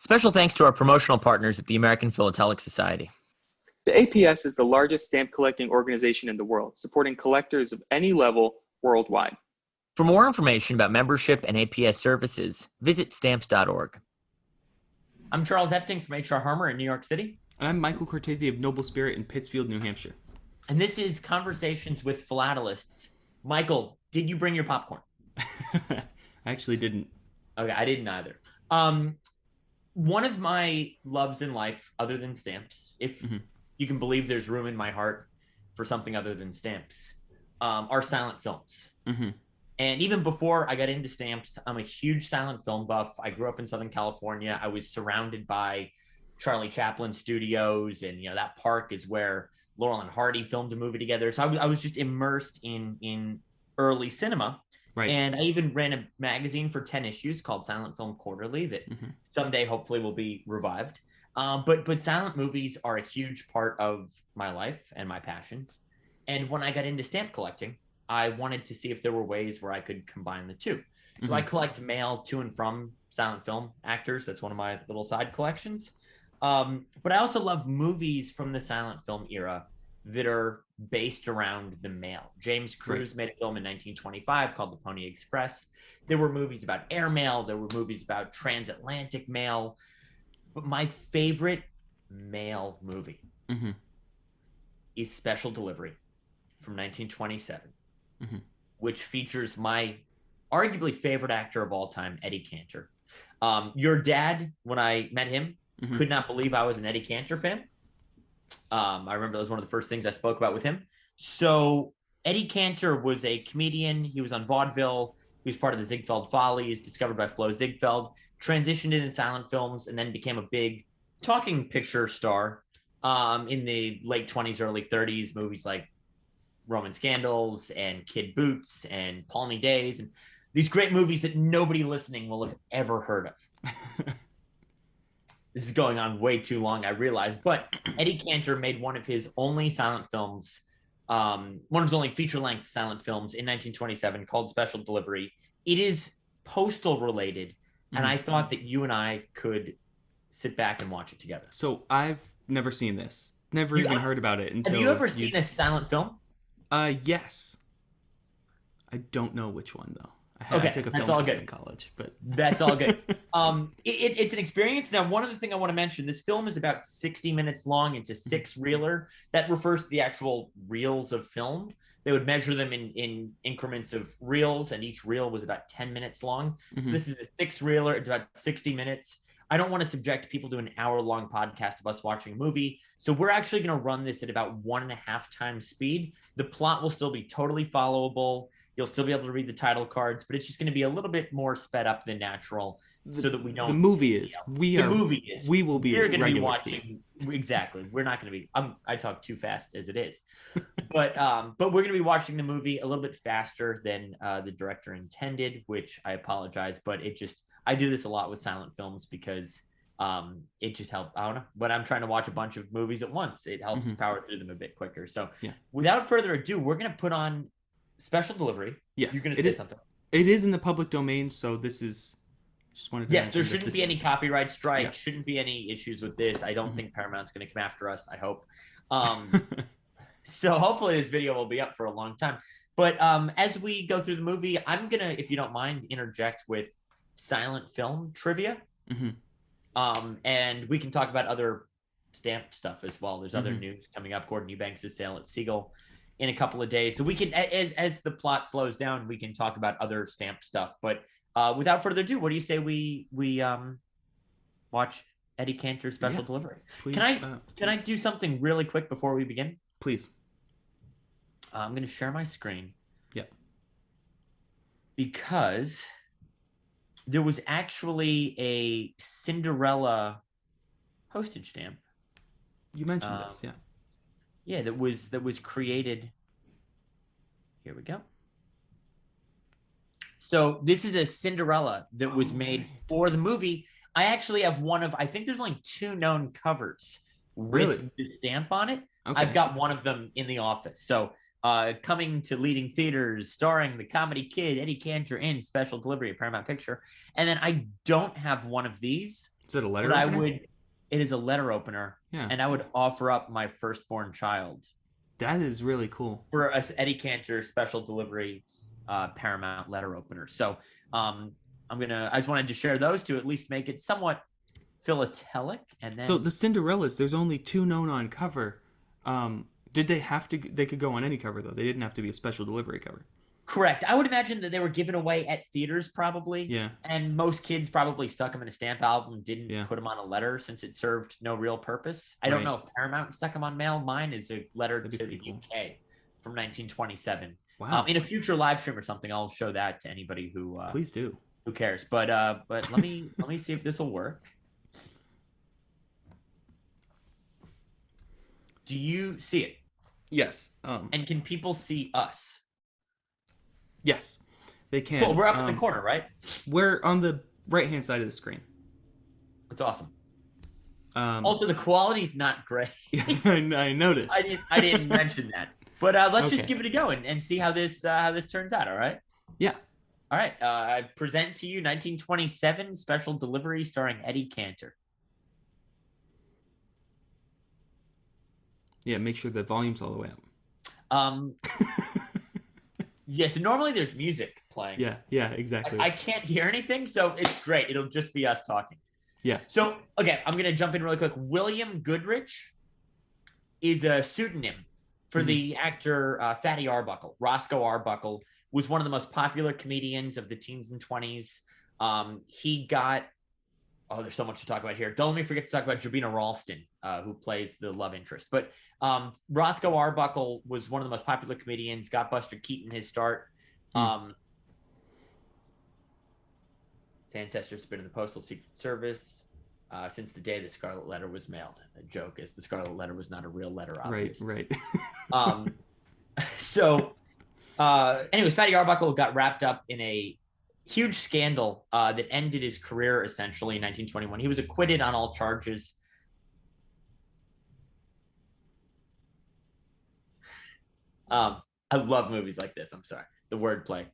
Special thanks to our promotional partners at the American Philatelic Society. The APS is the largest stamp collecting organization in the world, supporting collectors of any level worldwide. For more information about membership and APS services, visit stamps.org. I'm Charles Epting from HR Harmer in New York City. And I'm Michael Cortese of Noble Spirit in Pittsfield, New Hampshire. And this is Conversations with Philatelists. Michael, did you bring your popcorn? I actually didn't. Okay, I didn't either. One of my loves in life, other than stamps, if you can believe there's room in my heart for something other than stamps, are silent films. And even before I got into stamps, I'm a huge silent film buff. I grew up in Southern California. I was surrounded by Charlie Chaplin studios, and that park is where Laurel and Hardy filmed a movie together. So I was just immersed in early cinema. Right. And I even ran a magazine for 10 issues called Silent Film Quarterly that someday hopefully will be revived. But silent movies are a huge part of my life and my passions. And when I got into stamp collecting, I wanted to see if there were ways where I could combine the two. So I collect mail to and from silent film actors. That's one of my little side collections. But I also love movies from the silent film era that are based around the mail. James Cruise made a film in 1925 called The Pony Express. There were movies about airmail. There were movies about transatlantic mail. But my favorite mail movie is Special Delivery from 1927, which features my arguably favorite actor of all time, Eddie Cantor. Your dad, when I met him, could not believe I was an Eddie Cantor fan. I remember that was one of the first things I spoke about with him. So Eddie Cantor was a comedian. He was on vaudeville. He was part of the Ziegfeld Follies, discovered by Flo Ziegfeld, transitioned into silent films, and then became a big talking picture star in the late 20s, early 30s, movies like Roman Scandals and Kid Boots and Palmy Days, and these great movies that nobody listening will have ever heard of. This is going on way too long, I realize, but Eddie Cantor made one of his only silent films, one of his only feature-length silent films in 1927 called Special Delivery. It is postal related, and I thought that you and I could sit back and watch it together. So I've never seen this. Never even heard about it until... Have you ever seen a silent film? Yes. I don't know which one, though. Okay, I took a that's film all class good. in college, but That's all good. It's an experience. Now, one other thing I want to mention, this film is about 60 minutes long. It's a 6-reeler. That refers to the actual reels of film. They would measure them in increments of reels, and each reel was about 10 minutes long. So this is a 6-reeler. It's about 60 minutes. I don't want to subject people to an hour-long podcast of us watching a movie. So we're actually going to run this at about 1.5 times speed. The plot will still be totally followable. You'll still be able to read the title cards, but it's just going to be a little bit more sped up than natural, so that we don't. The movie is. We will be. We're going to be regular watching. speed. Exactly. We're not going to be. I talk too fast as it is, but we're going to be watching the movie a little bit faster than the director intended, which I apologize. But I do this a lot with silent films because it just helps. I don't know. When I'm trying to watch a bunch of movies at once, it helps power through them a bit quicker. So without further ado, we're going to put on Special Delivery. Yes, you're going to say something. It is in the public domain, so this is. Just wanted to. Yes, there shouldn't be any copyright strike. Yeah. Shouldn't be any issues with this. I don't think Paramount's going to come after us. I hope. So hopefully this video will be up for a long time. But as we go through the movie, I'm gonna, if you don't mind, interject with silent film trivia. And we can talk about other stamp stuff as well. There's other news coming up. Gordon Eubanks' sale at Siegel in a couple of days, so we can, as the plot slows down, we can talk about other stamp stuff. But without further ado, what do you say we watch Eddie Cantor's Special Delivery? Please, can I do something really quick before we begin? Please. I'm going to share my screen. Yeah. Because there was actually a Cinderella postage stamp. You mentioned this, yeah. Yeah, that was created. Here we go. So this is a Cinderella that was made for the movie. I actually have one of, I think there's only 2 known covers with the stamp on it. Okay. I've got one of them in the office. So coming to leading theaters, starring the comedy kid Eddie Cantor in Special Delivery, a Paramount Picture. And then I don't have one of these, Is it a letter But opener? it is a letter opener, Yeah. and I would offer up my firstborn child That is really cool. for a Eddie Cantor special delivery Paramount letter opener. So I just wanted to share those to at least make it somewhat philatelic. And then So the Cinderellas, there's only 2 known on cover. Did they have to? They could go on any cover though. They didn't have to be a special delivery cover. correct. I would imagine that they were given away at theaters probably. Yeah. And most kids probably stuck them in a stamp album, didn't Yeah. put them on a letter since it served no real purpose. I don't Right. know if Paramount stuck them on mail. Mine is a letter That'd be to the pretty cool. UK from 1927. Wow. In a future live stream or something, I'll show that to anybody Please do. who cares. But let me see if this will work. Do you see it? Yes. And can people see us? Yes, they can. Cool. We're up in the corner, right? We're on the right-hand side of the screen. That's awesome. Um, Also, the quality's not great. I noticed. I didn't mention that. But let's just Okay. give it a go and see how this turns out. All right. Yeah. All right. I present to you 1927 special delivery starring Eddie Cantor. Yeah. Make sure the volume's all the way up. Yes. Normally there's music playing. Yeah. Yeah. Exactly. I can't hear anything, so it's great. It'll just be us talking. Yeah. So, okay, I'm going to jump in really quick. William Goodrich is a pseudonym for the actor Fatty Arbuckle. Roscoe Arbuckle was one of the most popular comedians of the teens and 20s. He got, there's so much to talk about here. Don't let me forget to talk about Jabina Ralston, who plays the love interest. But Roscoe Arbuckle was one of the most popular comedians, got Buster Keaton his start. His ancestors have been in the Postal Secret Service since the day the Scarlet Letter was mailed. A joke is the Scarlet Letter was not a real letter, obviously. Right. Anyways, Fatty Arbuckle got wrapped up in a huge scandal that ended his career essentially in 1921. He was acquitted on all charges. I love movies like this. I'm sorry. The wordplay.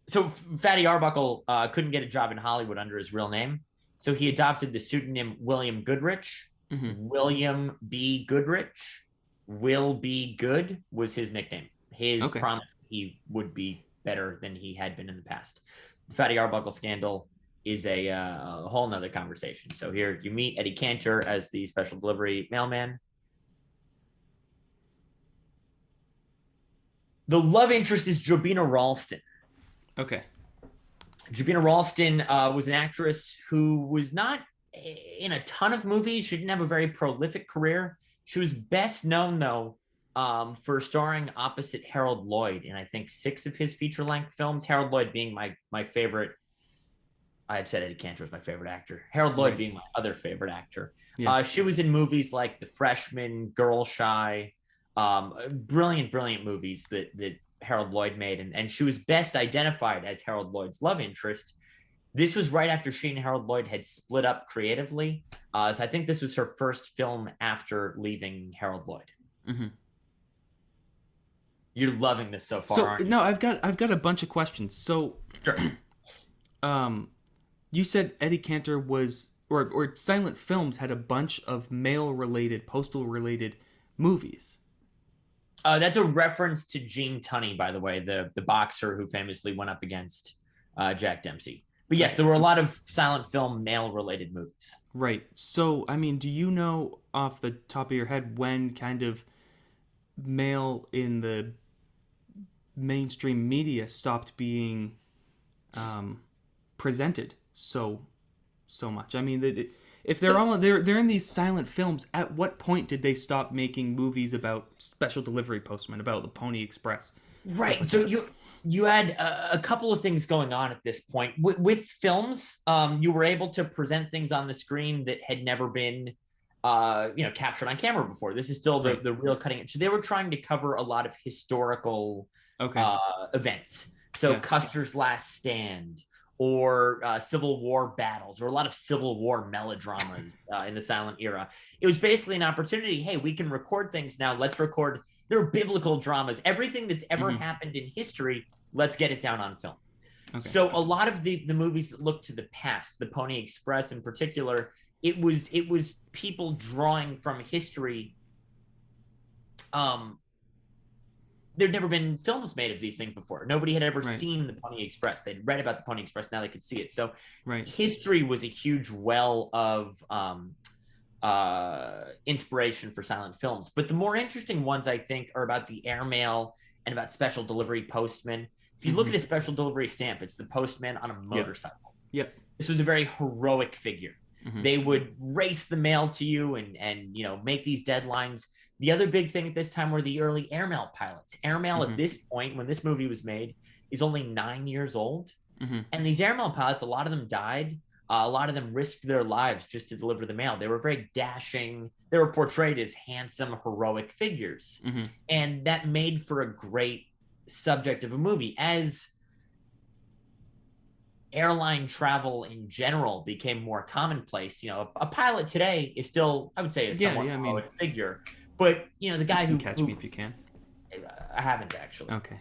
So Fatty Arbuckle couldn't get a job in Hollywood under his real name. So he adopted the pseudonym William Goodrich. William B. Goodrich. Will Be Good was his nickname. His promise he would be better than he had been in the past. The Fatty Arbuckle scandal is a whole nother conversation. So here you meet Eddie Cantor as the special delivery mailman. The love interest is Jabina Ralston. Okay. Jabina Ralston was an actress who was not in a ton of movies. She didn't have a very prolific career. She was best known, though, for starring opposite Harold Lloyd in, I think, 6 of his feature-length films. Harold Lloyd being my favorite. I had said Eddie Cantor was my favorite actor. Harold Lloyd being my other favorite actor. Yeah. She was in movies like The Freshman, Girl Shy, brilliant movies that Harold Lloyd made. And she was best identified as Harold Lloyd's love interest. This was right after she and Harold Lloyd had split up creatively. So I think this was her first film after leaving Harold Lloyd. You're loving this so far, aren't you? No, I've got a bunch of questions. So, sure. You said Eddie Cantor was, or silent films had a bunch of mail-related, postal-related movies. That's a reference to Gene Tunney, by the way, the boxer who famously went up against Jack Dempsey. But yes, there were a lot of silent film mail-related movies. Right. So, I mean, do you know off the top of your head when kind of mail in the mainstream media stopped being presented so much? I mean, if they're in these silent films, at what point did they stop making movies about special delivery postmen, about the Pony Express? Right. So you had a couple of things going on at this point. With films, you were able to present things on the screen that had never been captured on camera before. This is still the real cutting edge. So they were trying to cover a lot of historical events. So Custer's Last Stand, or Civil War battles, or a lot of Civil War melodramas in the silent era. It was basically an opportunity. Hey, we can record things now. Let's record. There are biblical dramas. Everything that's ever happened in history, let's get it down on film. Okay. So a lot of the movies that look to the past, the Pony Express in particular, it was people drawing from history. There'd never been films made of these things before. Nobody had ever seen the Pony Express. They'd read about the Pony Express. Now they could see it. So history was a huge well of inspiration for silent films. But the more interesting ones, I think, are about the airmail and about special delivery postmen. If you look at a special delivery stamp, it's the postman on a motorcycle. Yep. This was a very heroic figure. They would race the mail to you and make these deadlines. The other big thing at this time were the early airmail pilots. Airmail at this point, when this movie was made, is only 9 years old. And these airmail pilots, a lot of them died. A lot of them risked their lives just to deliver the mail. They were very dashing. They were portrayed as handsome, heroic figures. And that made for a great subject of a movie. As airline travel in general became more commonplace, a pilot today is still, I would say, a somewhat heroic figure. But, the guy who... Catch Me If You Can. I haven't, actually. Okay.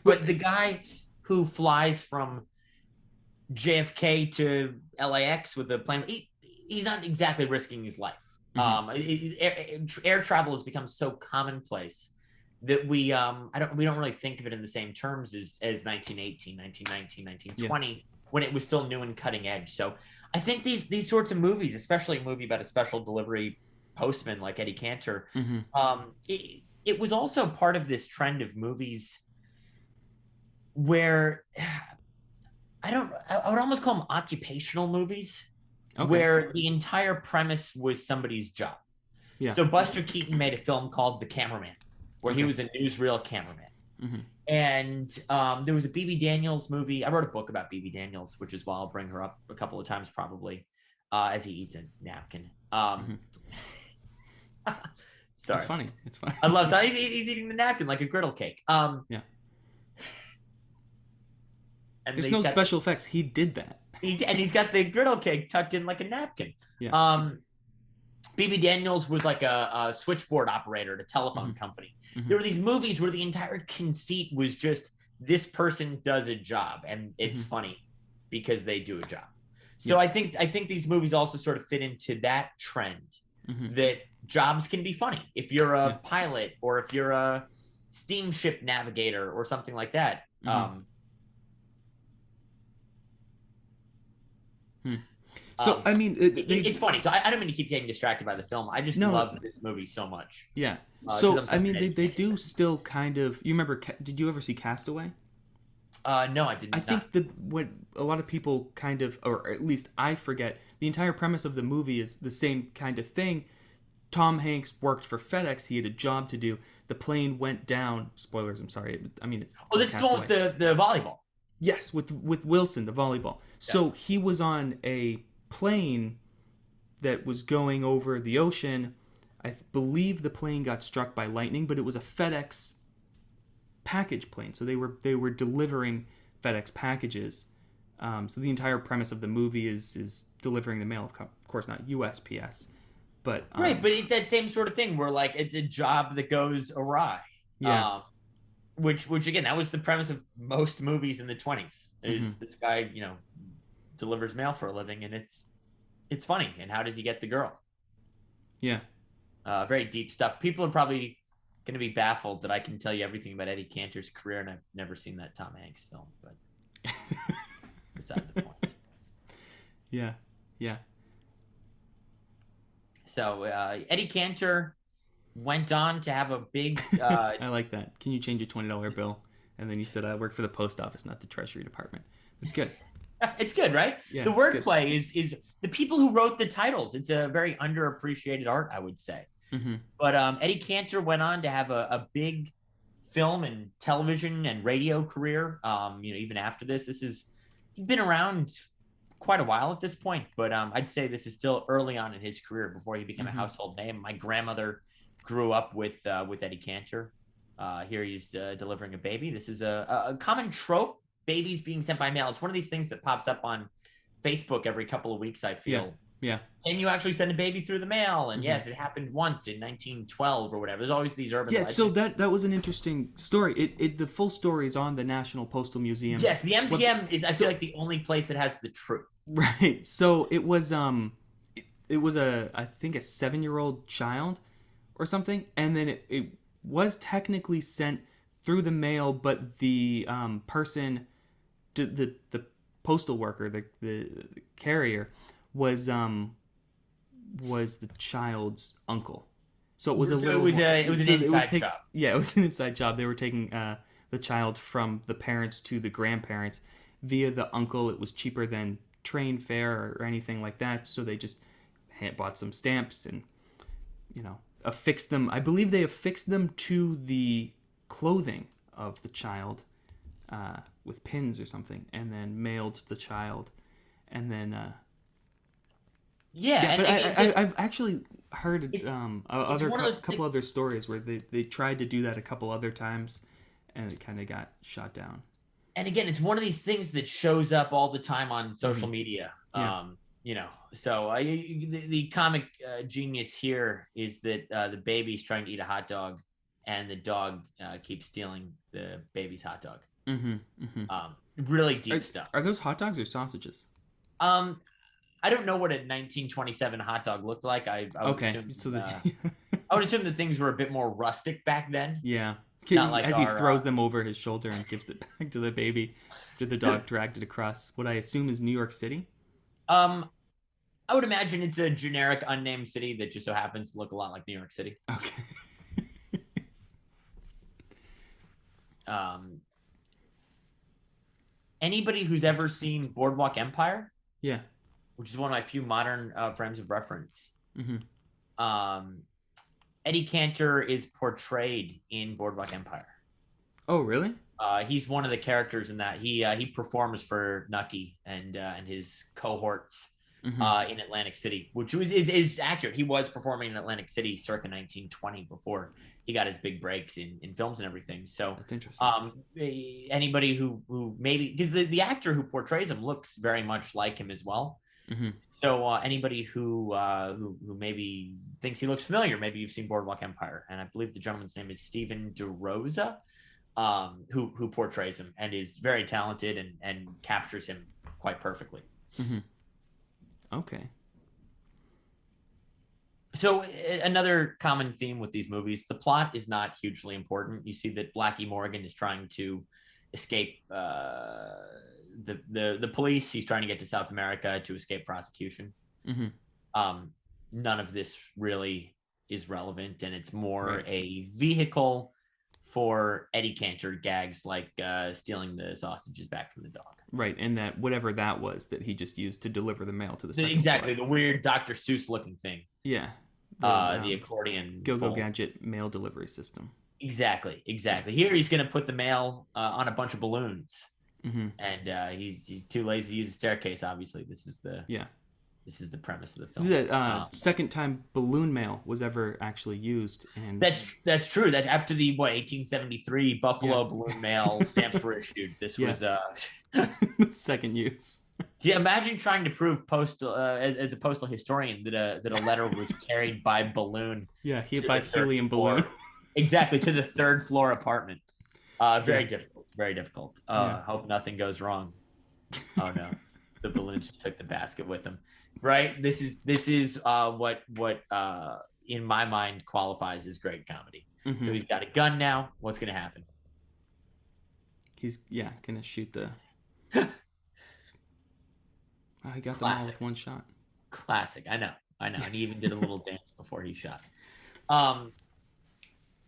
But the guy who flies from JFK to LAX with a plane, he's not exactly risking his life. Air travel has become so commonplace that we don't really think of it in the same terms as 1918, 1919, 1920, when it was still new and cutting edge. So I think these sorts of movies, especially a movie about a special delivery postman like Eddie Cantor, it was also part of this trend of movies where I would almost call them occupational movies, where the entire premise was somebody's job. Yeah. So Buster Keaton made a film called The Cameraman, where he was a newsreel cameraman. And there was a B.B. Daniels movie. I wrote a book about B.B. Daniels, which is why I'll bring her up a couple of times probably, as he eats a napkin. Sorry. It's funny. It's funny. I love that. He's eating the napkin like a griddle cake. Yeah. And there's no special effects. He did that. He's got the griddle cake tucked in like a napkin. Yeah. B.B. Daniels was like a switchboard operator at a telephone company. There were these movies where the entire conceit was just this person does a job, and it's funny because they do a job. So I think these movies also sort of fit into that trend that jobs can be funny. If you're a pilot or if you're a steamship navigator or something like that. So I mean, it's funny. So I don't mean to keep getting distracted by the film. I just love this movie so much. Yeah. So I mean, they do still kind of. You remember? Did you ever see Castaway? No, I didn't. I think what a lot of people kind of, or at least I forget, the entire premise of the movie is the same kind of thing. Tom Hanks worked for FedEx. He had a job to do. The plane went down. Spoilers. I'm sorry. I mean, it's. Oh, this is the volleyball. Yes, with Wilson, the volleyball. Yeah. So he was on a plane that was going over the ocean. I believe the plane got struck by lightning, but it was a FedEx package plane. So they were delivering FedEx packages. So the entire premise of the movie is delivering the mail. Of course, not USPS. But right, but it's that same sort of thing where like it's a job that goes awry. Yeah. Which again, that was the premise of most movies in the 1920s. Is this guy, delivers mail for a living, and it's funny. And how does he get the girl? Yeah. Very deep stuff. People are probably going to be baffled that I can tell you everything about Eddie Cantor's career, and I've never seen that Tom Hanks film. But beside the point. Yeah. Yeah. So Eddie Cantor went on to have a big... I like that. Can you change a $20 bill? And then you said, I work for the post office, not the Treasury Department. That's good. It's good, right? Yeah, the wordplay is the people who wrote the titles. It's a very underappreciated art, I would say. But Eddie Cantor went on to have a big film and television and radio career. Even after this, he's been around quite a while at this point, but I'd say this is still early on in his career before he became a household name. My grandmother grew up with Eddie Cantor. Here he's delivering a baby. This is a common trope, babies being sent by mail. It's one of these things that pops up on Facebook every couple of weeks, I feel. Yeah. Can you actually send a baby through the mail? And Mm-hmm. yes, it happened once in 1912 or whatever. There's always these urban Yeah, so legends. that was an interesting story. The full story is on the National Postal Yes, Museum's the website. NPM is, I feel So like, the only place that has the truth. right, so it was a, I think, a 7-year-old child or something, and then it was technically sent through the mail, but the person, the postal worker, the carrier, was the child's uncle. So it was a So little more. it was an So it was inside job. yeah, it was an inside job. They were taking the child from the parents to the grandparents via the uncle. It was cheaper than train fare or anything like that. So they just bought some stamps and affixed them. I believe they affixed them to the clothing of the child with pins or something, and then mailed the child, and then. Yeah, Yeah, and but again, I've actually heard it's other one of those couple other stories where they tried to do that a couple other times, and it kind of got shot down. and again, it's one of these things that shows up all the time on Mm-hmm. social media. Yeah. So the comic genius here is that the baby's trying to eat a hot dog, and the dog keeps stealing the baby's hot dog. Mm-hmm. Mm-hmm. Really deep stuff. Are those hot dogs or sausages? Um, I don't know what a 1927 hot dog looked like. I would Okay, assume so I would assume that things were a bit more rustic back then. yeah, Not like as he our, throws them over his shoulder and gives it back to the baby after the dog dragged it across what I assume is New York City. Um, I would imagine it's a generic unnamed city that just so happens to look a lot like New York City. Okay. Um, Anybody who's ever seen Boardwalk Empire, Yeah. which is one of my few modern frames of reference, Mm-hmm. Eddie Cantor is portrayed in Boardwalk Empire. Oh, really? He's one of the characters in that. He performs for Nucky and his cohorts Mm-hmm. in Atlantic City, which is accurate. He was performing in Atlantic City circa 1920 before he got his big breaks in films and everything. So That's interesting. anybody who maybe, because the actor who portrays him looks very much like him as well. Mm-hmm. So anybody who maybe thinks he looks familiar, maybe you've seen Boardwalk Empire, and I believe the gentleman's name is Stephen DeRosa, who portrays him and is very talented and captures him quite perfectly. Mm-hmm. Okay. So another common theme with these movies, the plot is not hugely important. You see that Blackie Morgan is trying to escape the police. He's trying to get to South America to escape prosecution. Mm-hmm. None of this really is relevant, and it's more Right. a vehicle for Eddie Cantor gags like stealing the sausages back from the dog. Right, and that whatever that was that he just used to deliver the mail to the second Exactly, floor. the weird Dr. Seuss looking thing. Yeah. The accordion. Go-Go Gadget mail delivery system. Exactly. Here he's going to put the mail on a bunch of balloons. Mm-hmm. And he's too lazy to use a staircase, obviously. This is the premise of the film. The second time balloon mail was ever actually used, and that's true. That after the 1873 Buffalo balloon mail stamps were issued, this was the second use. Yeah, imagine trying to prove postal as a postal historian that a letter was carried by balloon. Yeah, by helium balloon. Exactly, to the third floor apartment. Very difficult. Very difficult. Hope nothing goes wrong. Oh no, the balloon just took the basket with him. Right. This is what in my mind qualifies as great comedy. Mm-hmm. So he's got a gun now. What's going to happen? He's gonna shoot the. He got them all with one shot. Classic. I know. And he even did a little dance before he shot.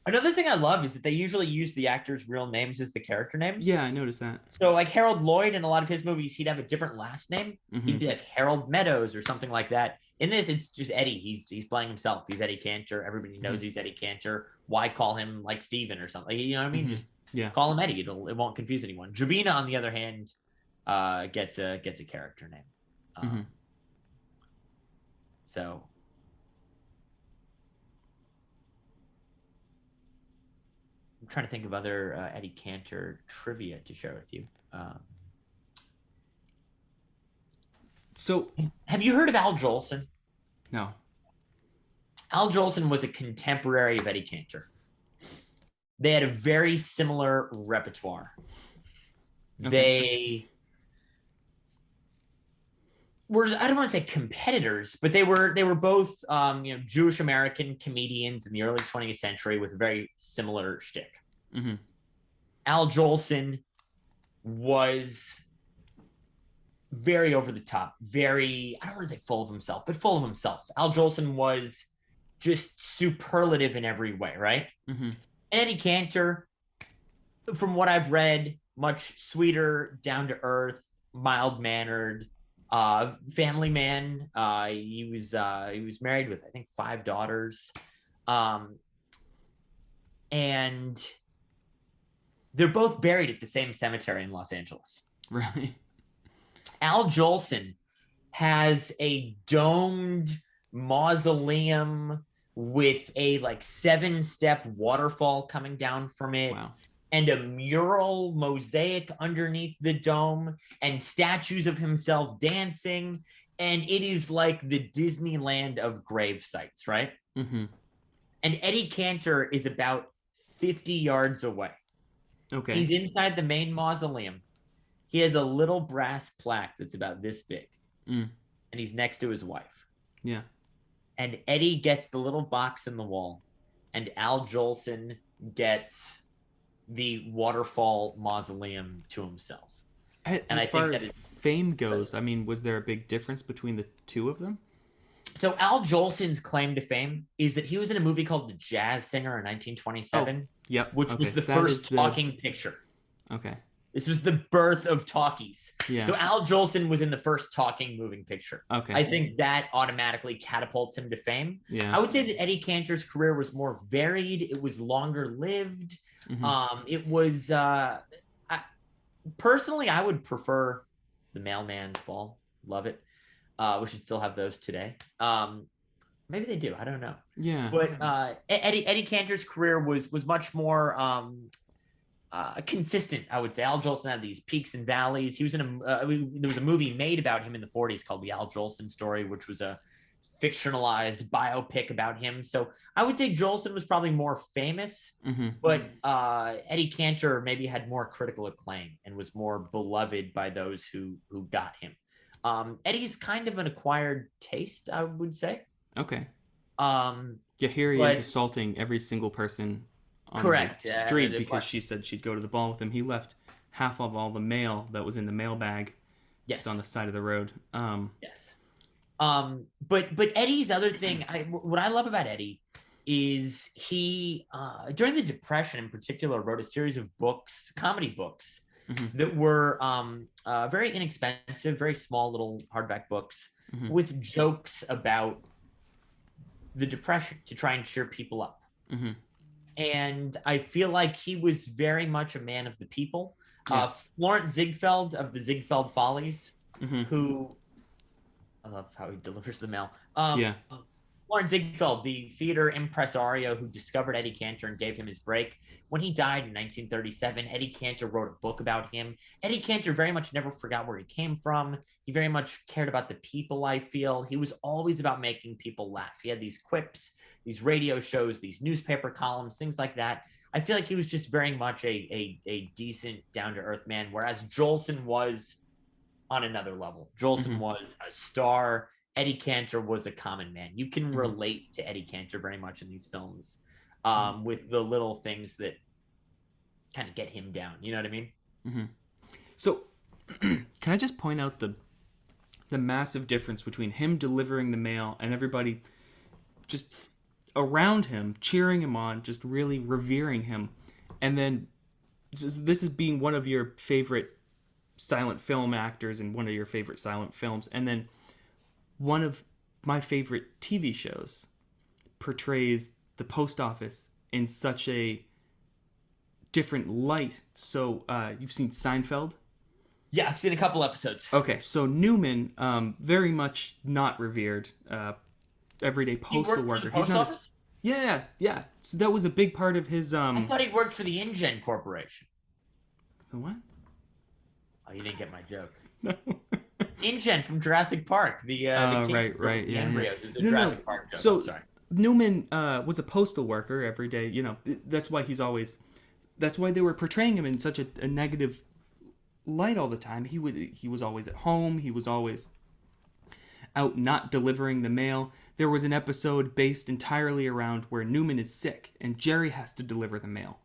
Another thing I love is that they usually use the actors' real names as the character names. Yeah, I noticed that. So like Harold Lloyd in a lot of his movies, he'd have a different last name. Mm-hmm. He'd be like Harold Meadows or something like that. In this, it's just Eddie. He's playing himself. He's Eddie Cantor. Everybody knows he's Eddie Cantor. Why call him like Steven or something? You know what I mean? Just call him Eddie. It won't confuse anyone. Jabina, on the other hand, gets a character name. So I'm trying to think of other Eddie Cantor trivia to share with you. So have you heard of Al Jolson? No. Al Jolson was a contemporary of Eddie Cantor. They had a very similar repertoire. Okay. They were, I don't want to say competitors, but they were both Jewish American comedians in the early 20th century with a very similar shtick. Mm-hmm. Al Jolson was very over the top, very, I don't want to say full of himself, but full of himself. Al Jolson was just superlative in every way, right? Mm-hmm. Eddie Cantor, from what I've read, much sweeter, down to earth, mild mannered, family man. He was married with, I think, 5 daughters, and they're both buried at the same cemetery in Los Angeles. Really? Al Jolson has a domed mausoleum with a like 7-step waterfall coming down from it. Wow. And a mural mosaic underneath the dome and statues of himself dancing. And it is like the Disneyland of grave sites, right? Mm-hmm. And Eddie Cantor is about 50 yards away. Okay. He's inside the main mausoleum. He has a little brass plaque that's about this big. Mm. And he's next to his wife. Yeah. And Eddie gets the little box in the wall. And Al Jolson gets the waterfall mausoleum to himself. And as far as fame goes, I mean, was there a big difference between the two of them? So Al Jolson's claim to fame is that he was in a movie called The Jazz Singer in 1927. Oh, yep. Which was the first talking picture. Okay. This was the birth of talkies. Yeah. So Al Jolson was in the first talking moving picture. Okay. I think that automatically catapults him to fame. Yeah. I would say that Eddie Cantor's career was more varied. It was longer lived. Mm-hmm. It was personally, I would prefer the Mailman's Ball. Love it. We should still have those today. Maybe they do. I don't know. Yeah. But Eddie Cantor's career was much more consistent, I would say. Al Jolson had these peaks and valleys. He was in there was a movie made about him in the 40s called The Al Jolson Story, which was a fictionalized biopic about him. So I would say Jolson was probably more famous, but Eddie Cantor maybe had more critical acclaim and was more beloved by those who got him. Eddie's kind of an acquired taste, I would say. Okay. Yeah, here he is assaulting every single person on the street because she said she'd go to the ball with him. He left half of all the mail that was in the mailbag just on the side of the road. Yes. But Eddie's other thing, what I love about Eddie is he, during the Depression in particular, wrote a series of books, comedy books, that were very inexpensive, very small little hardback books with jokes about the Depression to try and cheer people up. And I feel like he was very much a man of the people. Florence Ziegfeld of the Ziegfeld Follies, who... I love how he delivers the mail. Lawrence Ziegfeld, the theater impresario who discovered Eddie Cantor and gave him his break. When he died in 1937, Eddie Cantor wrote a book about him. Eddie Cantor very much never forgot where he came from. He very much cared about the people, I feel. He was always about making people laugh. He had these quips, these radio shows, these newspaper columns, things like that. I feel like he was just very much a decent, down-to-earth man, whereas Jolson was on another level. Jolson was a star. Eddie Cantor was a common man. You can relate to Eddie Cantor very much in these films, with the little things that kind of get him down. You know what I mean? So, can I just point out the massive difference between him delivering the mail and everybody just around him, cheering him on, just really revering him, and then this is being one of your favorite silent film actors in one of your favorite silent films, and then one of my favorite TV shows portrays the post office in such a different light. So you've seen Seinfeld? Yeah, I've seen a couple episodes. Okay, so Newman, very much not revered, everyday postal worker. He's not yeah. So that was a big part of his I thought he worked for the InGen Corporation. The what? Oh, you didn't get my joke. No. InGen from Jurassic Park, the king, right, the yeah, embryos. It was a no, Jurassic Park joke. So Sorry. Newman was a postal worker every day. You know, that's why that's why they were portraying him in such a negative light all the time. He was always at home. He was always out not delivering the mail. There was an episode based entirely around where Newman is sick and Jerry has to deliver the mail.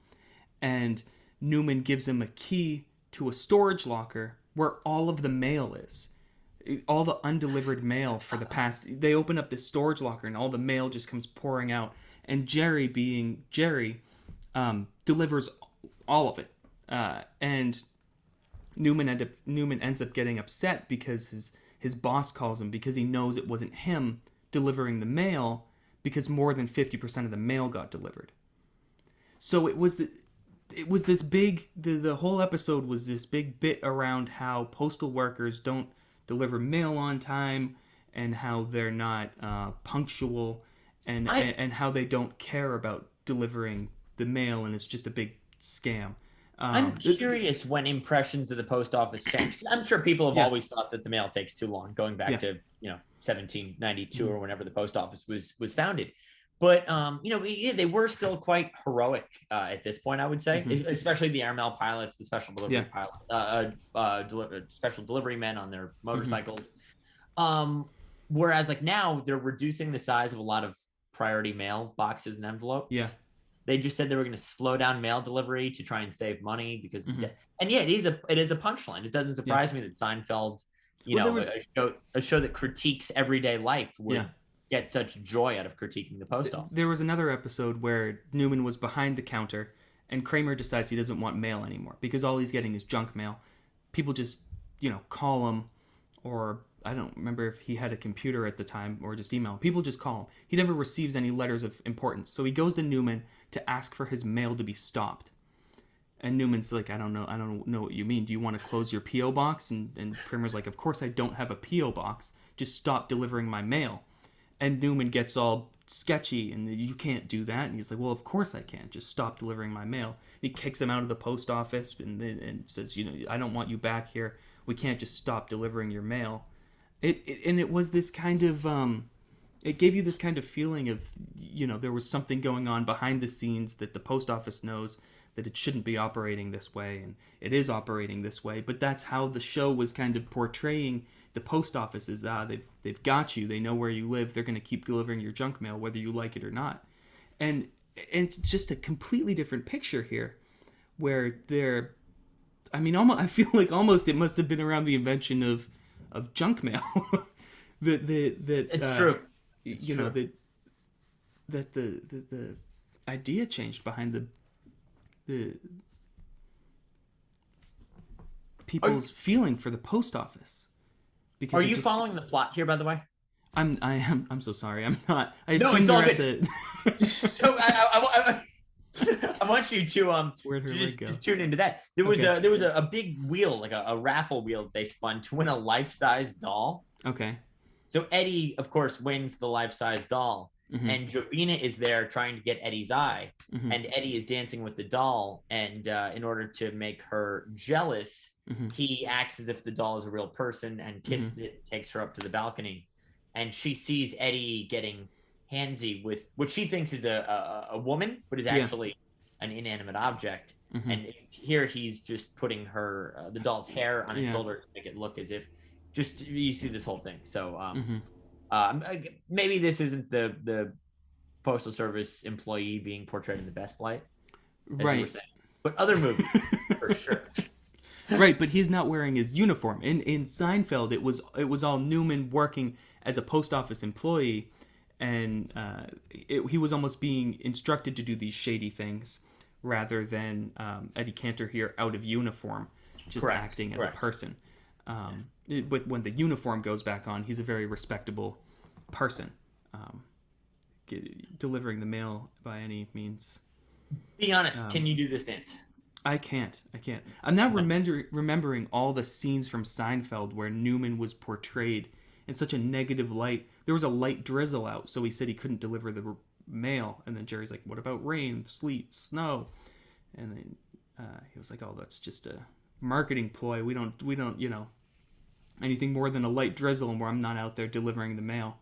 And Newman gives him a key to a storage locker where all of the mail is. All the undelivered mail for the past... They open up this storage locker and all the mail just comes pouring out. And Jerry, being Jerry, delivers all of it. And Newman ends up getting upset because his boss calls him because he knows it wasn't him delivering the mail because more than 50% of the mail got delivered. So it was this big... The whole episode was this big bit around how postal workers don't deliver mail on time and how they're not punctual and how they don't care about delivering the mail and it's just a big scam. I'm curious when impressions of the post office changed. I'm sure people have always thought that the mail takes too long, going back to 1792 or whenever the post office was founded. But they were still quite heroic at this point, I would say, especially the airmail pilots, the special delivery special delivery men on their motorcycles. Whereas like now they're reducing the size of a lot of priority mail boxes and envelopes. Yeah. They just said they were going to slow down mail delivery to try and save money because, and it is a punchline. It doesn't surprise me that Seinfeld, a show that critiques everyday life would get such joy out of critiquing the post office. There was another episode where Newman was behind the counter and Kramer decides he doesn't want mail anymore because all he's getting is junk mail. People just, call him, or I don't remember if he had a computer at the time or just email. People just call him. He never receives any letters of importance. So he goes to Newman to ask for his mail to be stopped. And Newman's like, I don't know what you mean. Do you want to close your P.O. box? And Kramer's like, of course I don't have a P.O. box. Just stop delivering my mail. And Newman gets all sketchy and you can't do that. And he's like, well, of course I can. Just stop delivering my mail. And he kicks him out of the post office and says, I don't want you back here. We can't just stop delivering your mail. It was this kind of... it gave you this kind of feeling of, there was something going on behind the scenes that the post office knows that it shouldn't be operating this way, and it is operating this way. But that's how the show was kind of portraying the post offices. They've got you. They know where you live. They're going to keep delivering your junk mail, whether you like it or not. And it's just a completely different picture here, where I feel like almost it must have been around the invention of junk mail. It's true. That the idea changed behind the people's feeling for the post office. Because are you following the plot here, by the way? I'm so sorry. I'm not. I assume it's all good. So I want you to just tune into that. There was a big wheel, like a raffle wheel that they spun to win a life-size doll. Okay. So Eddie, of course, wins the life-size doll, and Jobina is there trying to get Eddie's eye, and Eddie is dancing with the doll, and in order to make her jealous, he acts as if the doll is a real person and kisses it, takes her up to the balcony, and she sees Eddie getting handsy with what she thinks is a woman, but is actually an inanimate object, and here he's just putting her the doll's hair on his shoulder to make it look as if. Just you see this whole thing. So maybe this isn't the Postal Service employee being portrayed in the best light, as you were saying. But other movies, for sure. Right, but he's not wearing his uniform. In Seinfeld, it was all Newman working as a post office employee, and he was almost being instructed to do these shady things rather than Eddie Cantor here out of uniform, just acting as a person. But when the uniform goes back on, he's a very respectable person, delivering the mail by any means. Be honest, can you do this dance? I can't. I'm now remembering all the scenes from Seinfeld where Newman was portrayed in such a negative light. There was a light drizzle out, so he said he couldn't deliver the mail. And then Jerry's like, what about rain, sleet, snow? And then he was like, oh, that's just a marketing ploy. We don't, anything more than a light drizzle and where I'm not out there delivering the mail.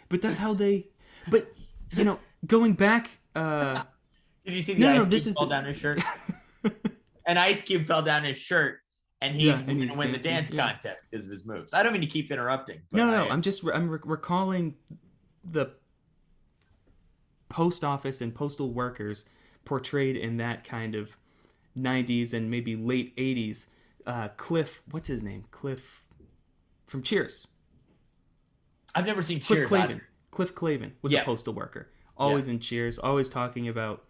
But that's how they. But going back. Did you see the ice cube fall down his shirt? An ice cube fell down his shirt, and he's going to win the dance contest because of his moves. I don't mean to keep interrupting. But No. I'm recalling the post office and postal workers portrayed in that kind of 90s and maybe late 80s. Cliff, what's his name? Cliff from Cheers. I've never seen Cheers. Cliff Clavin was a postal worker. Always in Cheers, always talking about,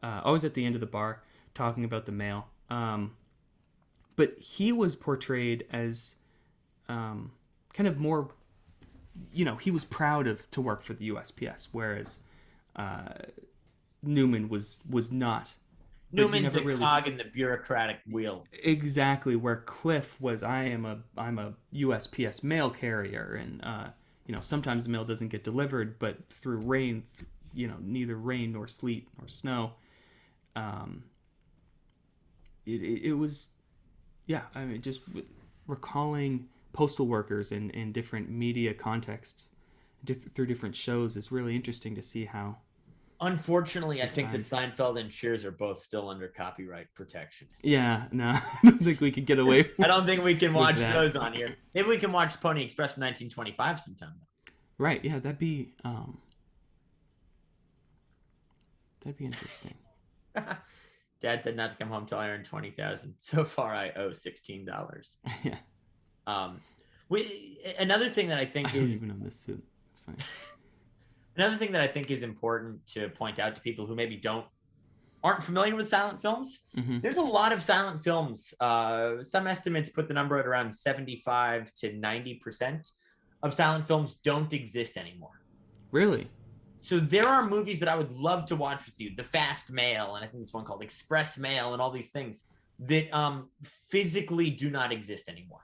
always at the end of the bar, talking about the mail. But he was portrayed as kind of more, he was proud to work for the USPS, whereas Newman was not. Newman's a cog in the bureaucratic wheel. Exactly, where Cliff was, I'm a USPS mail carrier, and sometimes the mail doesn't get delivered, but through rain, neither rain nor sleet nor snow, it was, just recalling postal workers in different media contexts through different shows is really interesting to see how. Unfortunately, I think that Seinfeld and Cheers are both still under copyright protection. Yeah, no, I don't think we could get away. I don't think we can watch those on here. Maybe we can watch Pony Express from 1925 sometime. Right? Yeah, that'd be interesting. Dad said not to come home till I earned $20,000. So far, I owe $16. Yeah. Another thing that I think I don't even own this suit. It's funny. Another thing that I think is important to point out to people who maybe aren't familiar with silent films, there's a lot of silent films. Some estimates put the number at around 75 to 90% of silent films don't exist anymore. Really? So there are movies that I would love to watch with you. The Fast Mail, and I think there's one called Express Mail, and all these things that physically do not exist anymore.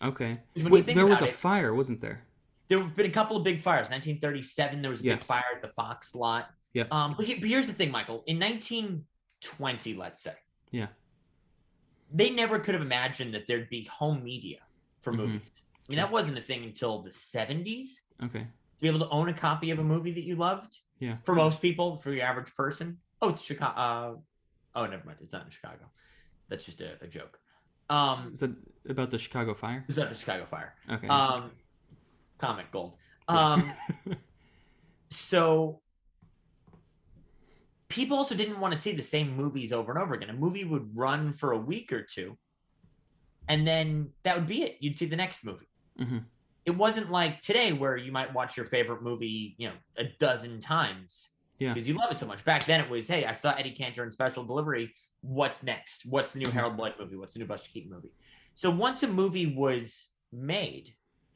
Okay. Wait, there was a fire, wasn't there? There have been a couple of big fires. 1937, there was a big fire at the Fox lot. Yeah. But here's the thing, Michael. In 1920, let's say, they never could have imagined that there'd be home media for movies. I mean, that wasn't a thing until the 70s. Okay. To be able to own a copy of a movie that you loved. Yeah. For most people, for your average person. Oh, it's Chicago. Oh, never mind. It's not in Chicago. That's just a joke. Is that about the Chicago fire? It's about the Chicago fire. Okay. Comic gold. So people also didn't want to see the same movies over and over again. A movie would run for a week or two, and then that would be it. You'd see the next movie. It wasn't like today where you might watch your favorite movie, a dozen times because you love it so much. Back then it was, hey, I saw Eddie Cantor in Special Delivery. What's next? What's the new Harold Lloyd movie? What's the new Buster Keaton movie? So once a movie was made,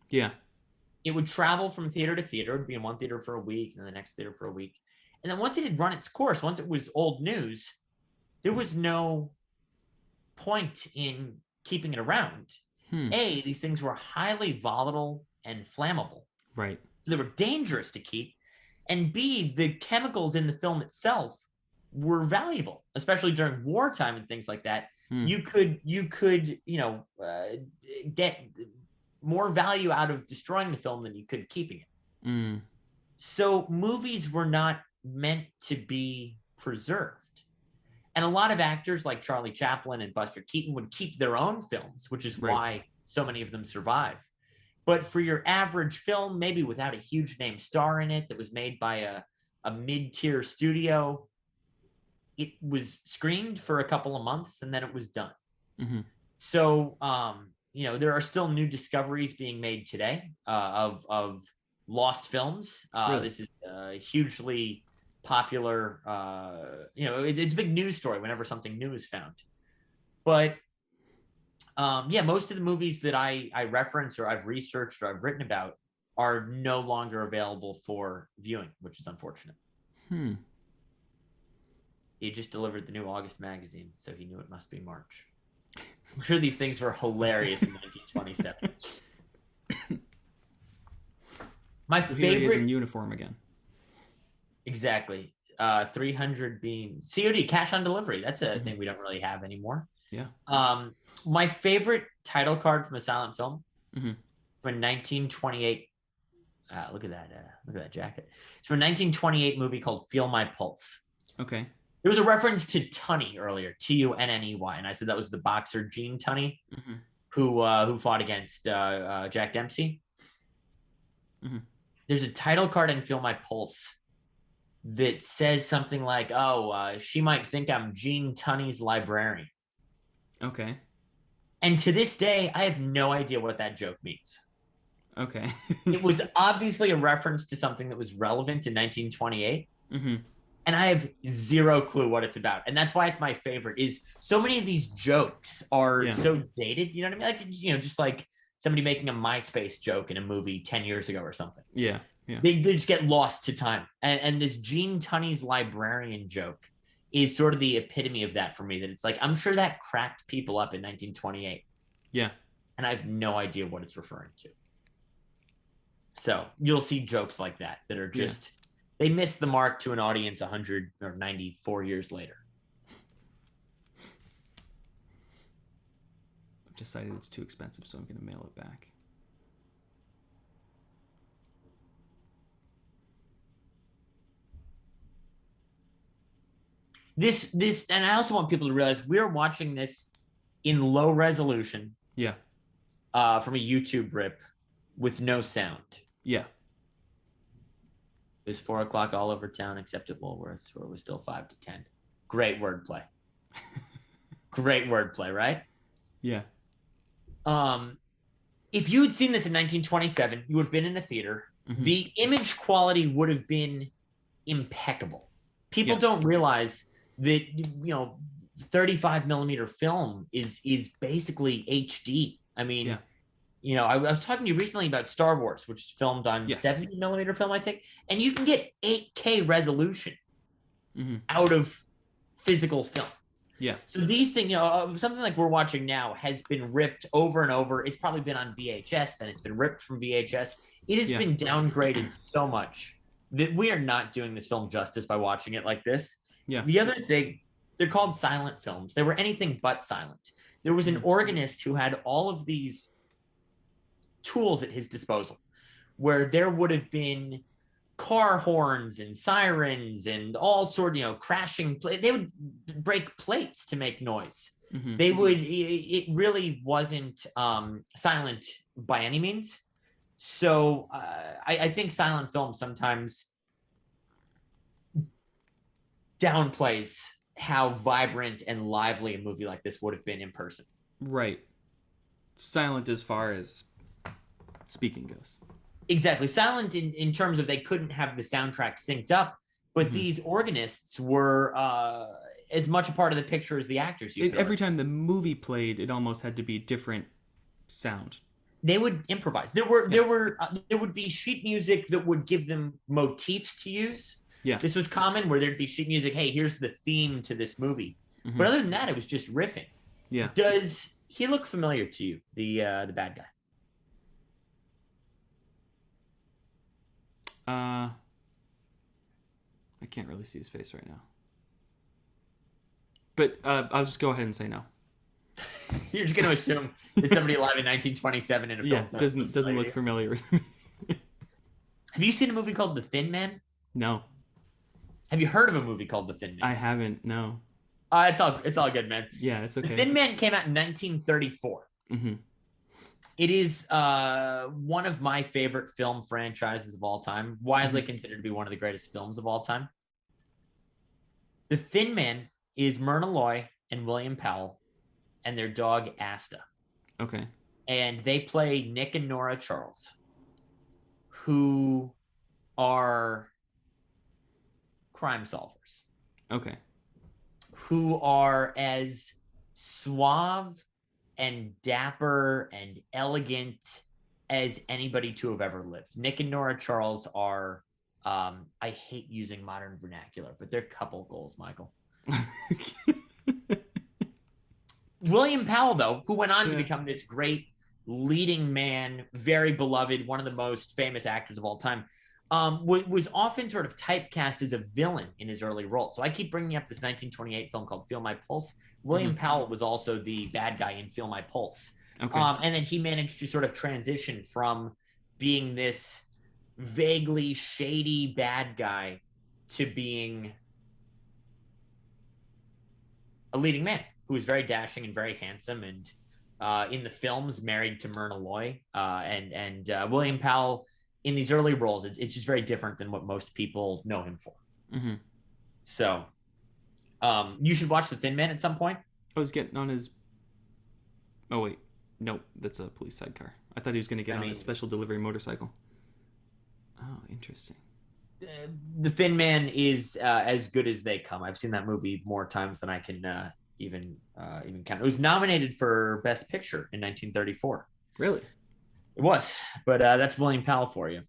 it would travel from theater to theater. It would be in one theater for a week and then the next theater for a week. And then once it had run its course, once it was old news, there was no point in keeping it around. A, these things were highly volatile and flammable. Right. They were dangerous to keep. And B, the chemicals in the film itself were valuable, especially during wartime and things like that. You could get more value out of destroying the film than you could keeping it. So movies were not meant to be preserved. And a lot of actors like Charlie Chaplin and Buster Keaton would keep their own films, which is why so many of them survive. But for your average film, maybe without a huge name star in it that was made by a mid-tier studio, it was screened for a couple of months and then it was done. So, there are still new discoveries being made today of lost films. This is hugely popular. It's a big news story whenever something new is found. But most of the movies that I reference or I've researched or I've written about are no longer available for viewing, which is unfortunate. He just delivered the new August magazine, so he knew it must be March. I'm sure these things were hilarious in 1927. My so favorite. He is in uniform again. Exactly. 300 being COD, cash on delivery. That's a thing we don't really have anymore. Yeah. My favorite title card from a silent film from 1928. Look at that! Look at that jacket. It's from a 1928 movie called "Feel My Pulse." Okay. There was a reference to Tunney earlier, Tunney, and I said that was the boxer Gene Tunney, who fought against Jack Dempsey. There's a title card in "Feel My Pulse" that says something like, she might think I'm Gene Tunney's librarian. Okay. And to this day, I have no idea what that joke means. Okay. It was obviously a reference to something that was relevant in 1928. And I have zero clue what it's about. And that's why it's my favorite, is so many of these jokes are so dated. You know what I mean? Like, just like somebody making a MySpace joke in a movie 10 years ago or something. Yeah. They just get lost to time. And this Gene Tunney's librarian joke is sort of the epitome of that for me, that it's like, I'm sure that cracked people up in 1928. Yeah. And I have no idea what it's referring to. So you'll see jokes like that are just, they miss the mark to an audience 194 years later. I've decided it's too expensive, so I'm going to mail it back. This, and I also want people to realize we're watching this in low resolution. Yeah. From a YouTube rip with no sound. Yeah. It was 4 o'clock all over town except at Woolworths, where it was still 5 to 10. Great wordplay. Great wordplay, right? Yeah. If you had seen this in 1927, you would have been in a theater. The image quality would have been impeccable. People don't realize that, 35 millimeter film is basically HD. I mean, I was talking to you recently about Star Wars, which is filmed on 70 millimeter film, I think, and you can get 8K resolution out of physical film. Yeah. So these things, something like we're watching now has been ripped over and over. It's probably been on VHS, then it's been ripped from VHS. It has been downgraded so much that we are not doing this film justice by watching it like this. Yeah. The other thing, they're called silent films. They were anything but silent. There was an organist who had all of these tools at his disposal, where there would have been car horns and sirens and all sort of, crashing. They would break plates to make noise. They would. It really wasn't silent by any means. So I think silent film sometimes downplays how vibrant and lively a movie like this would have been in person. Right. Silent as far as speaking goes. Exactly. Silent in terms of they couldn't have the soundtrack synced up, but these organists were as much a part of the picture as the actors. Every time the movie played, it almost had to be a different sound. They would improvise. There would be sheet music that would give them motifs to use. Yeah. This was common, where there'd be sheet music. Hey, here's the theme to this movie. But other than that, it was just riffing. Yeah. Does he look familiar to you, the bad guy? I can't really see his face right now. But I'll just go ahead and say no. You're just going to assume that somebody alive in 1927 in a film. Yeah, doesn't look familiar to me. Have you seen a movie called The Thin Man? No. Have you heard of a movie called The Thin Man? I haven't, no. It's all good, man. Yeah, it's okay. The Thin Man came out in 1934. It is one of my favorite film franchises of all time, widely considered to be one of the greatest films of all time. The Thin Man is Myrna Loy and William Powell and their dog Asta. Okay. And they play Nick and Nora Charles, who are crime solvers. Okay. Who are as suave and dapper and elegant as anybody to have ever lived. Nick and Nora Charles are, I hate using modern vernacular, but they're couple goals, Michael. William Powell, though, who went on to become this great leading man, very beloved, one of the most famous actors of all time, was often sort of typecast as a villain in his early role. So I keep bringing up this 1928 film called Feel My Pulse. William Powell was also the bad guy in Feel My Pulse. Okay. And then he managed to sort of transition from being this vaguely shady bad guy to being a leading man who was very dashing and very handsome, and in the films married to Myrna Loy, and William Powell in these early roles. It's just very different than what most people know him for. Mm-hmm. So you should watch The Thin Man at some point. I was getting on his. Oh wait, no, that's a police sidecar. I thought he was going to get on a special delivery motorcycle. Oh, interesting. The Thin Man is as good as they come. I've seen that movie more times than I can even count. It was nominated for Best Picture in 1934. Really? It was, but that's William Powell for you.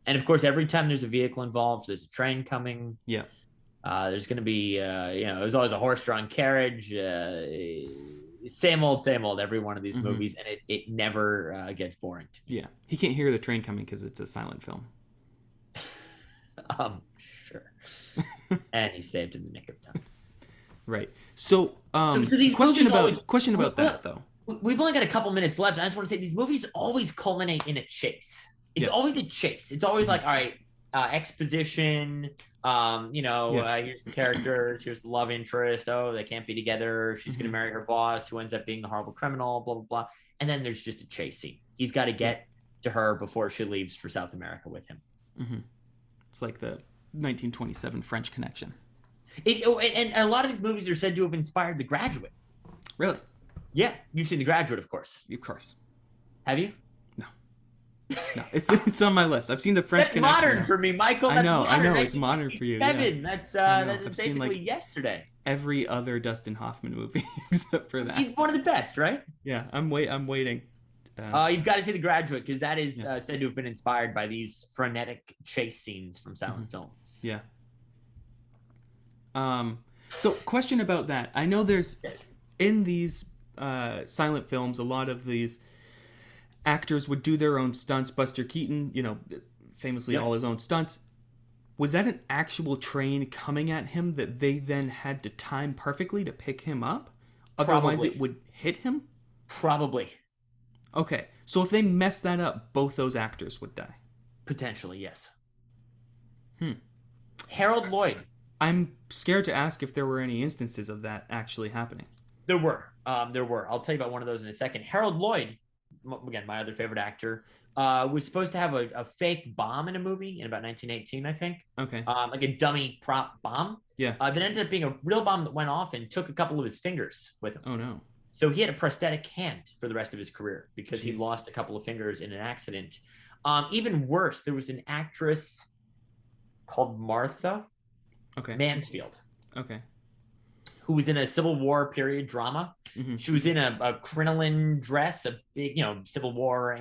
And of course, every time there's a vehicle involved, there's a train coming. Yeah. There's going to be, there's always a horse-drawn carriage. Same old, every one of these movies, and it never gets boring. Yeah. He can't hear the train coming because it's a silent film. Sure. And he saved in the nick of time. Right. So, these question movies about that, though. We've only got a couple minutes left. I just want to say these movies always culminate in a chase. It's always a chase. It's always like, all right, exposition. Here's the character. Here's the love interest. Oh, they can't be together. She's going to marry her boss, who ends up being a horrible criminal. Blah blah blah. And then there's just a chase scene. He's got to get to her before she leaves for South America with him. Mm-hmm. It's like the 1927 French Connection. And a lot of these movies are said to have inspired The Graduate. Really? Yeah, you've seen The Graduate, of course. Of course. Have you? No, it's on my list. I've seen the French Connection. That's modern for me, Michael. I know, it's modern for you. Kevin, yeah. that's basically seen, like, yesterday. Every other Dustin Hoffman movie except for that. He's one of the best, right? Yeah, I'm waiting. You've got to see The Graduate, because that is said to have been inspired by these frenetic chase scenes from silent films. Yeah. So, question about that. I know there's in these silent films, a lot of these actors would do their own stunts. Buster Keaton, famously all his own stunts. Was that an actual train coming at him that they then had to time perfectly to pick him up? Otherwise, it would hit him? Probably. Okay, so if they messed that up, both those actors would die. Potentially, yes. Harold Lloyd. I'm scared to ask if there were any instances of that actually happening. There were. I'll tell you about one of those in a second. Harold Lloyd, again, my other favorite actor, was supposed to have a fake bomb in a movie in about 1918, I think. Okay. Like a dummy prop bomb. Yeah. That ended up being a real bomb that went off and took a couple of his fingers with him. Oh, no. So he had a prosthetic hand for the rest of his career because he lost a couple of fingers in an accident. Even worse, there was an actress called Martha Mansfield. Okay. Who was in a Civil War period drama. Mm-hmm. She was in a crinoline dress, a big, Civil War,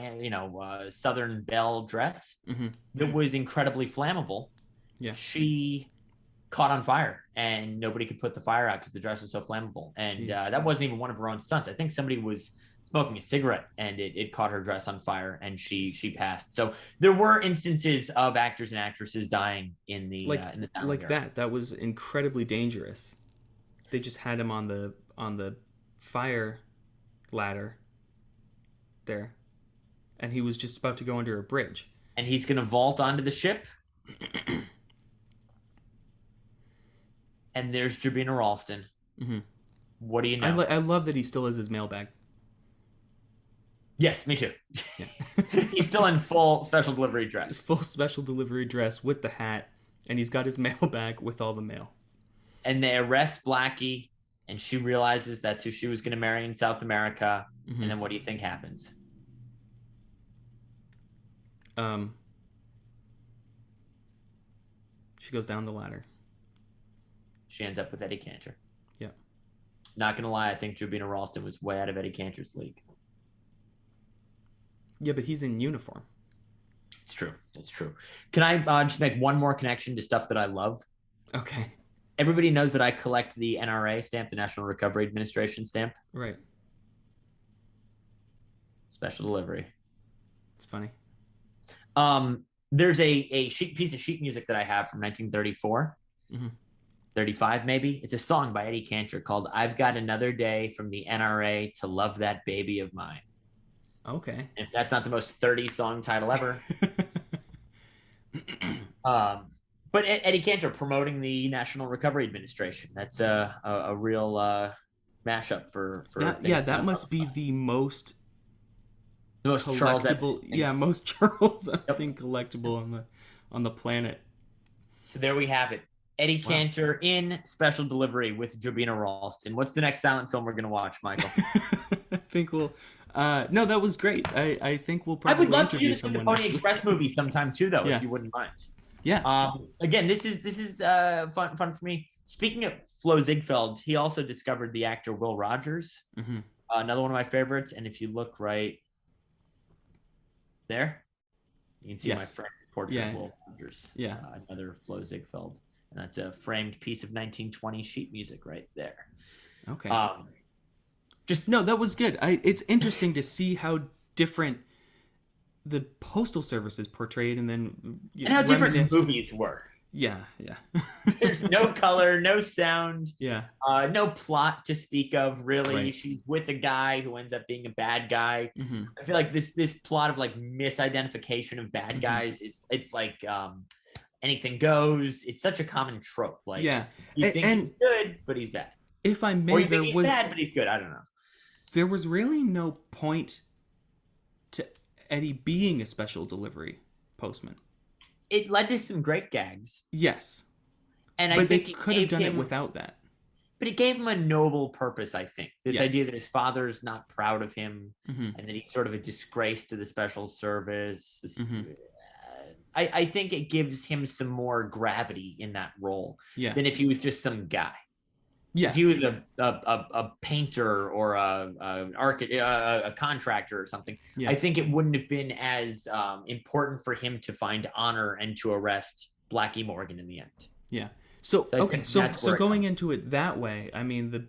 Southern belle dress that was incredibly flammable. Yeah. She caught on fire and nobody could put the fire out because the dress was so flammable. And that wasn't even one of her own stunts. I think somebody was smoking a cigarette and it caught her dress on fire and she passed. So there were instances of actors and actresses dying in the that was incredibly dangerous. They just had him on the fire ladder there, and he was just about to go under a bridge. And he's going to vault onto the ship. And there's Jabina Ralston. Mm-hmm. What do you know? I love that he still has his mailbag. Yes, me too. Yeah. He's still in full special delivery dress. His full special delivery dress with the hat, and he's got his mailbag with all the mail. And they arrest Blackie, and she realizes that's who she was going to marry in South America. Mm-hmm. And then what do you think happens? She goes down the ladder. She ends up with Eddie Cantor. Yeah. Not going to lie, I think Jabina Ralston was way out of Eddie Cantor's league. Yeah, but he's in uniform. It's true. It's true. Can I just make one more connection to stuff that I love? Okay. Everybody knows that I collect the NRA stamp, the National Recovery Administration stamp. Right. Special delivery. It's funny. There's a piece of sheet music that I have from 1934. Mm-hmm. 35 maybe. It's a song by Eddie Cantor called "I've Got Another Day from the NRA to Love That Baby of Mine." Okay. If that's not the most 30 song title ever. But Eddie Cantor promoting the National Recovery Administration. That's a real mashup for that. Yeah, that must be the most Charles collectible. Yeah, most Charles Yep. collectible on the planet. So there we have it. Eddie Cantor in special delivery with Jobina Ralston. What's the next silent film we're going to watch, Michael? I think we'll. No, that was great. I think we'll probably. I would love to do this with the Pony Express movie sometime too, though, if you wouldn't mind. Yeah. Again, this is fun for me. Speaking of Flo Ziegfeld, he also discovered the actor Will Rogers, another one of my favorites. And if you look right there, you can see my friend portrait of Will Rogers. Yeah, another Flo Ziegfeld, and that's a framed piece of 1920 sheet music right there. Okay. That was good. It's interesting to see how different the Postal Service is portrayed, and then how different movies were. Yeah. There's no color, no sound. Yeah. No plot to speak of, really. Right. She's with a guy who ends up being a bad guy. I feel like this plot of like misidentification of bad guys it's like anything goes. It's such a common trope. Like you think he's good, but he's bad. If I may, or you think he's bad, but he's good. I don't know. There was really no point to Eddie being a special delivery postman. It led to some great gags. Yes. And I think they could have done it without that. But it gave him a noble purpose, I think. This idea that his father's not proud of him and that he's sort of a disgrace to the special service. I think it gives him some more gravity in that role than if he was just some guy. Yeah. If he was a painter or a contractor or something, I think it wouldn't have been as important for him to find honor and to arrest Blackie Morgan in the end. Yeah. So going into it that way, I mean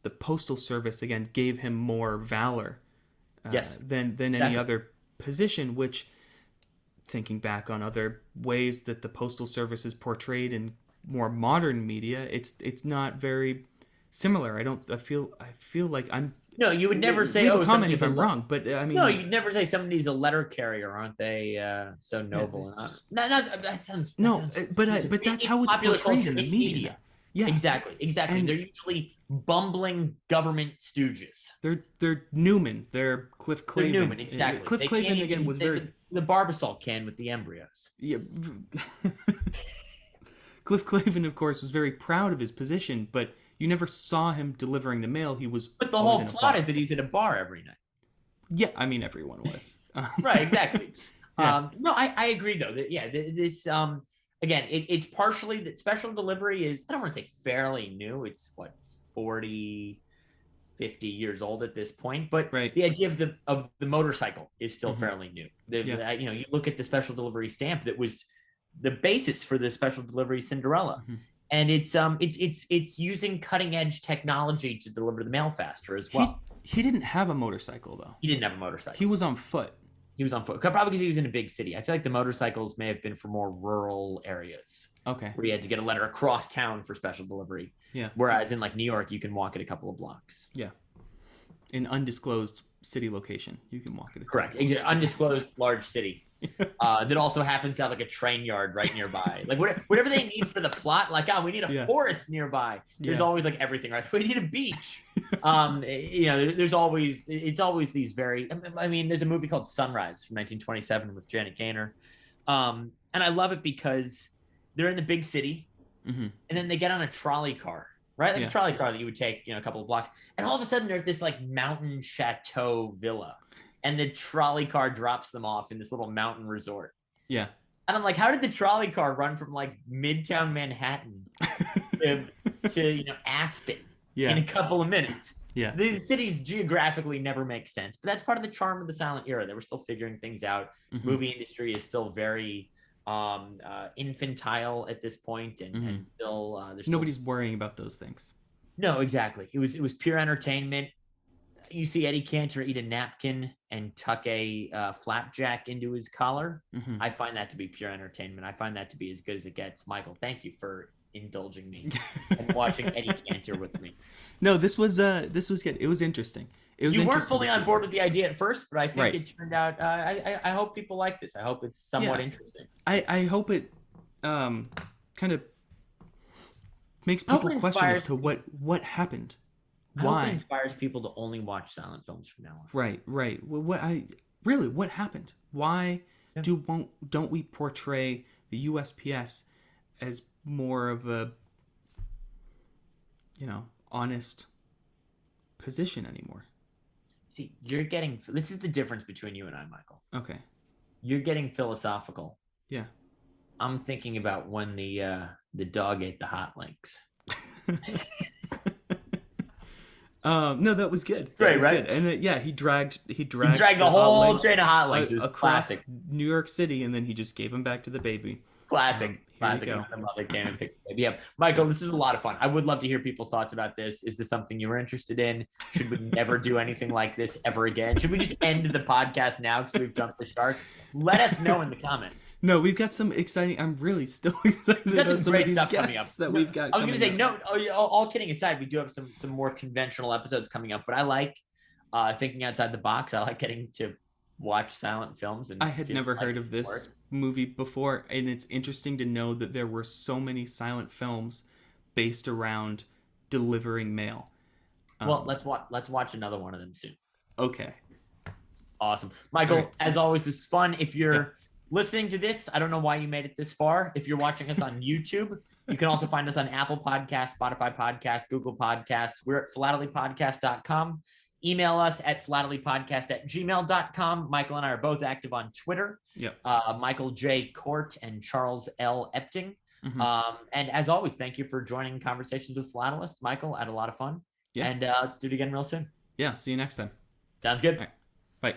the Postal Service again gave him more valor than any other position, which, thinking back on other ways that the Postal Service is portrayed in more modern media, it's not very similar. I feel like I'm. No, you would never say. Leave a comment if I'm wrong, but I mean. No, you'd never say somebody's a letter carrier, aren't they? So noble. That sounds. But that's how it's portrayed in the media. Yeah, exactly. And they're usually bumbling government stooges. They're Newman. They're Cliff Clavin. They're Newman, exactly. Cliff Clavin again was very the Barbasol can with the embryos. Yeah. Cliff Clavin, of course, was very proud of his position, but you never saw him delivering the mail. He was. But the whole plot is that he's at a bar every night. Yeah, I mean everyone was. Right, exactly. No, I agree though. That this again, it's partially that special delivery is, I don't want to say fairly new. It's 40, 50 years old at this point, but the idea of the motorcycle is still fairly new. You look at the special delivery stamp that was the basis for the special delivery Cinderella. And it's using cutting edge technology to deliver the mail faster as well. He didn't have a motorcycle though. He didn't have a motorcycle. He was on foot. Probably because he was in a big city. I feel like the motorcycles may have been for more rural areas. Okay. Where you had to get a letter across town for special delivery. Yeah. Whereas in like New York, you can walk it a couple of blocks. Yeah. In undisclosed city location, you can walk it. Correct. Undisclosed large city. That also happens to have like a train yard right nearby. Like whatever they need for the plot, like, we need a forest nearby. There's always like everything, right? We need a beach. It's always these very, I mean, there's a movie called Sunrise from 1927 with Janet Gaynor. And I love it because they're in the big city and then they get on a trolley car, right? Like a trolley car that you would take, a couple of blocks. And all of a sudden there's this like mountain chateau villa. And the trolley car drops them off in this little mountain resort. Yeah. And I'm like, how did the trolley car run from like Midtown Manhattan to Aspen in a couple of minutes? Yeah. The cities geographically never make sense, but that's part of the charm of the silent era. They were still figuring things out. Movie industry is still very infantile at this point, and still nobody's worrying about those things. No, exactly. It was pure entertainment. You see Eddie Cantor eat a napkin and tuck a flapjack into his collar. I find that to be pure entertainment. I find that to be as good as it gets. Michael, thank you for indulging me and watching Eddie Cantor with me. No, this was good. It was interesting. It was you weren't interesting fully to on see. board with the idea at first, but I think Right. it turned out. I hope people like this. I hope it's somewhat Yeah. interesting. I hope it kind of makes I hope people it question as inspires to what happened. I hope it Why? inspires people to only watch silent films from now on. Right. Well, what happened? Why Yeah. don't we portray the USPS as more of a honest position anymore? See, this is the difference between you and I, Michael. Okay. You're getting philosophical. Yeah. I'm thinking about when the dog ate the hot links. No, that was good. That Great, was right? good. And he dragged He dragged the whole hot links train of hot links. It was across classic. New York City, and then he just gave them back to the baby. Classic. Here you Classic. go. And the mother came and picked the baby up. Michael, this was a lot of fun. I would love to hear people's thoughts about this. Is this something you were interested in? Should we never do anything like this ever again? Should we just end the podcast now because we've jumped the shark? Let us know in the comments. No, we've got some exciting. I'm really still excited We've got about some great of these stuff coming up. guests that we've got. I was going to say, coming up. no, all kidding aside, we do have some more conventional episodes coming up, but I like thinking outside the box. I like getting to watch silent films. And I had never heard of this work. movie before, and it's interesting to know that there were so many silent films based around delivering mail. Well, let's watch another one of them soon. Okay. Awesome. Michael, Right. as always, this is fun. If you're listening to this, I don't know why you made it this far. If you're watching us on YouTube, you can also find us on Apple Podcasts, Spotify Podcasts, Google Podcasts. We're at philatelypodcast.com. Email us at philatelypodcast@gmail.com. Michael and I are both active on Twitter. Yep. Michael J. Court and Charles L. Epting. Mhm. And as always, thank you for joining Conversations with Philatelists. Michael, I had a lot of fun. Yeah. And let's do it again real soon. Yeah. See you next time. Sounds good. All right. Bye.